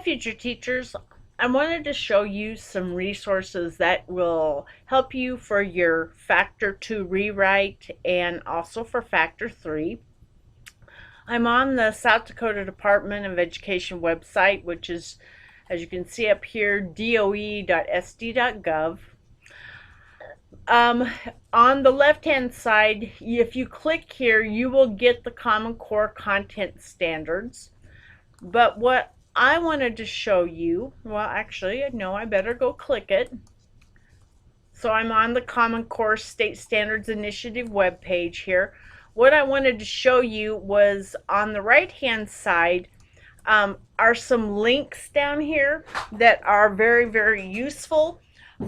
Future teachers. I wanted to show you some resources that will help you for your Factor 2 rewrite and also for Factor 3. I'm on the South Dakota Department of Education website, which is, as you can see up here, doe.sd.gov. On the left-hand side, if you click here, you will get the Common Core content standards. But what I wanted to show you, well, actually, no, I better go click it. So I'm on the Common Core State Standards Initiative webpage here. What I wanted to show you was on the right-hand side are some links down here that are very, very useful.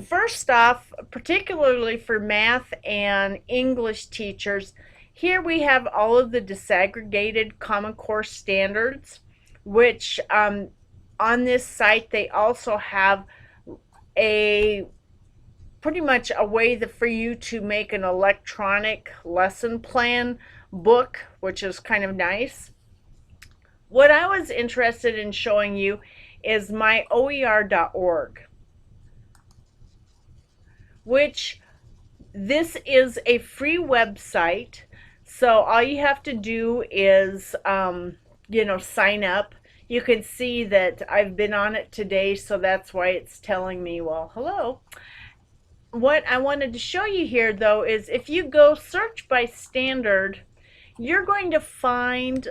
First off, particularly for math and English teachers, here we have all of the disaggregated Common Core standards, which on this site they also have a pretty much a way for you to make an electronic lesson plan book, which is kind of nice. What I was interested in showing you is myoer.org, which this is a free website. So all you have to do is sign up. You can see that I've been on it today, so that's why it's telling me, well, hello. What I wanted to show you here, though, is if you go search by standard, you're going to find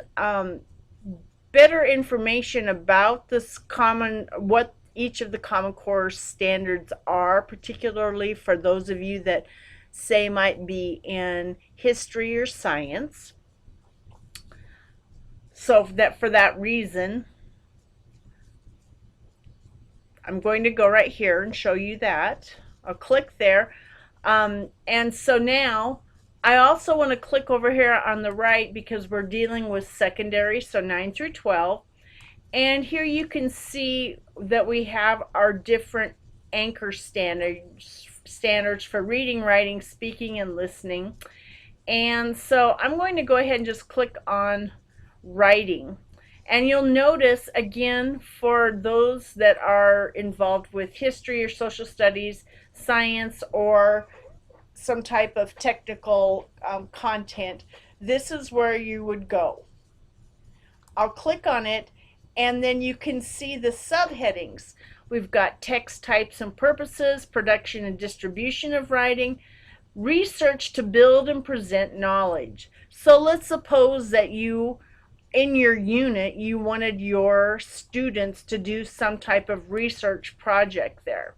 better information about what each of the Common Core standards are, particularly for those of you that say might be in history or science. So for that reason, I'm going to go right here and show you that. I'll click there. And so now I also want to click over here on the right because we're dealing with secondary, so 9 through 12. And here you can see that we have our different anchor standards for reading, writing, speaking, and listening. And so I'm going to go ahead and just click on writing. And you'll notice, again, for those that are involved with history or social studies, science, or some type of technical content, this is where you would go. I'll click on it, and then you can see the subheadings. We've got text types and purposes, production and distribution of writing, research to build and present knowledge. So let's suppose that in your unit, you wanted your students to do some type of research project there.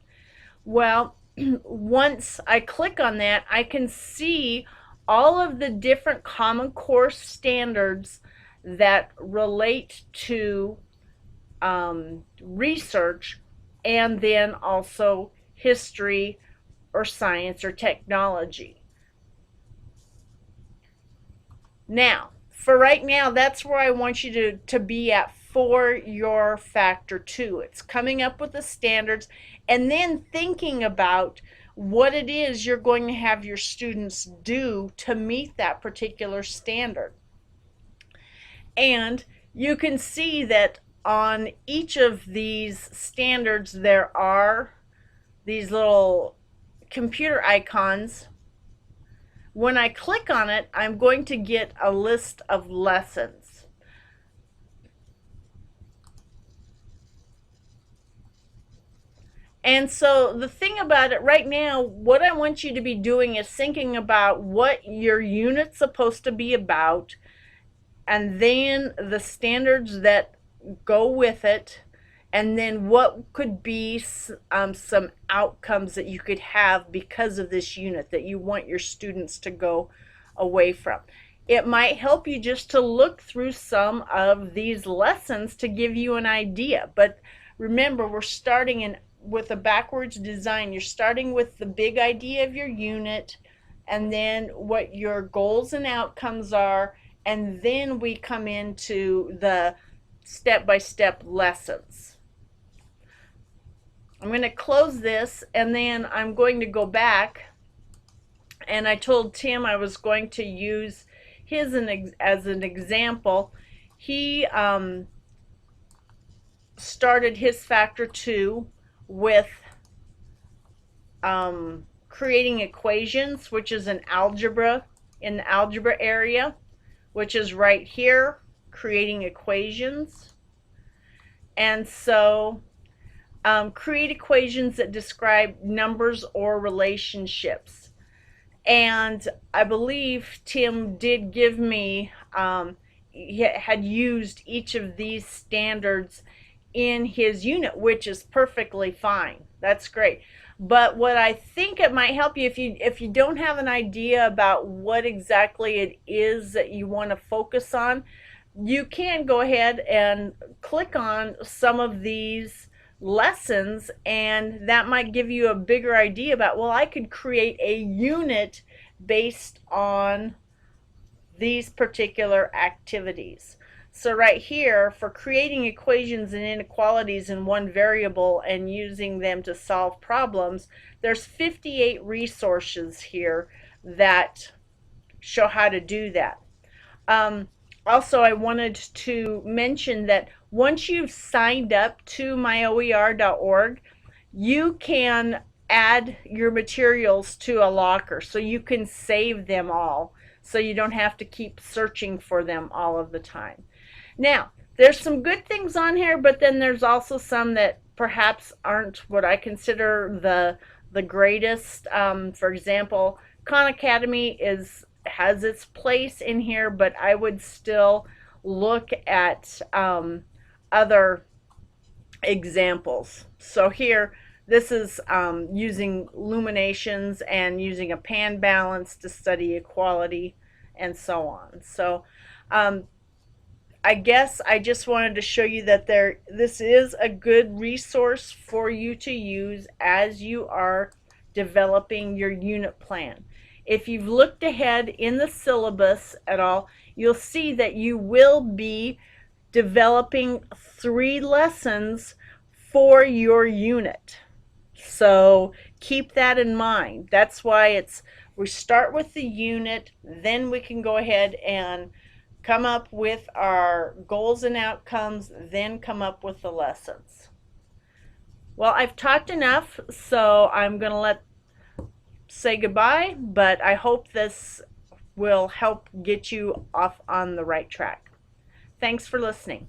Well, once I click on that, I can see all of the different Common Core standards that relate to research, and then also history or science or technology. Now, for right now, that's where I want you to be at for your Factor 2. It's coming up with the standards and then thinking about what it is you're going to have your students do to meet that particular standard. And you can see that on each of these standards there are these little computer icons. When I click on it, I'm going to get a list of lessons. And so the thing about it right now, what I want you to be doing is thinking about what your unit's supposed to be about, and then the standards that go with it, and then what could be some outcomes that you could have because of this unit that you want your students to go away from. It might help you just to look through some of these lessons to give you an idea. But remember, we're starting with a backwards design. You're starting with the big idea of your unit, and then what your goals and outcomes are, and then we come into the step-by-step lessons. I'm going to close this, and then I'm going to go back, and I told Tim I was going to use his as an example. He started started his factor 2 with creating equations, which is an algebra, in the algebra area, which is right here, creating equations. And so create equations that describe numbers or relationships. And I believe Tim did give me, he had used each of these standards in his unit, which is perfectly fine. That's great. But what I think it might help you, if you don't have an idea about what exactly it is that you want to focus on, you can go ahead and click on some of these lessons, and that might give you a bigger idea about, well, I could create a unit based on these particular activities. So right here, for creating equations and inequalities in one variable and using them to solve problems, there's 58 resources here that show how to do that. Also, I wanted to mention that once you've signed up to myoer.org, you can add your materials to a locker, so you can save them all, so you don't have to keep searching for them all of the time. Now, there's some good things on here, but then there's also some that perhaps aren't what I consider the greatest. For example, Khan Academy has its place in here, but I would still look at other examples. So here, this is using luminations and using a pan balance to study equality and so on. So I guess I just wanted to show you that this is a good resource for you to use as you are developing your unit plan. If you've looked ahead in the syllabus at all, you'll see that you will be developing 3 lessons for your unit. So keep that in mind. That's why we start with the unit, then we can go ahead and come up with our goals and outcomes, then come up with the lessons. Well, I've talked enough, so I'm going to say goodbye, but I hope this will help get you off on the right track. Thanks for listening.